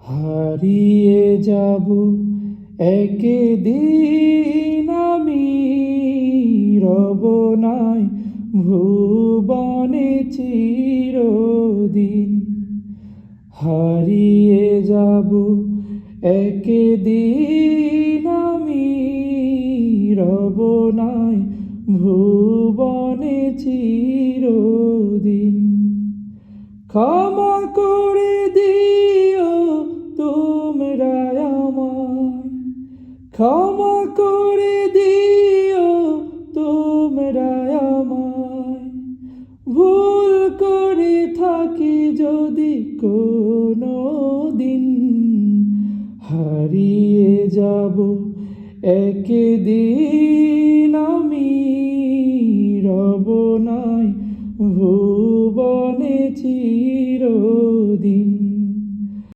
হারিয়ে যাব একদিন আমি, রব নাই ভুবনে চিরদিন। হারিয়ে যাব একদিন আমি, রব নাই ভুবনে চিরদিন। ক্ষমা করে দিও তোমরা আমায়, ক্ষমা করে দিও তোমরা আমায়। ভুল করে থাকি যদি কোনো দিন, হারিয়ে যাব একদিন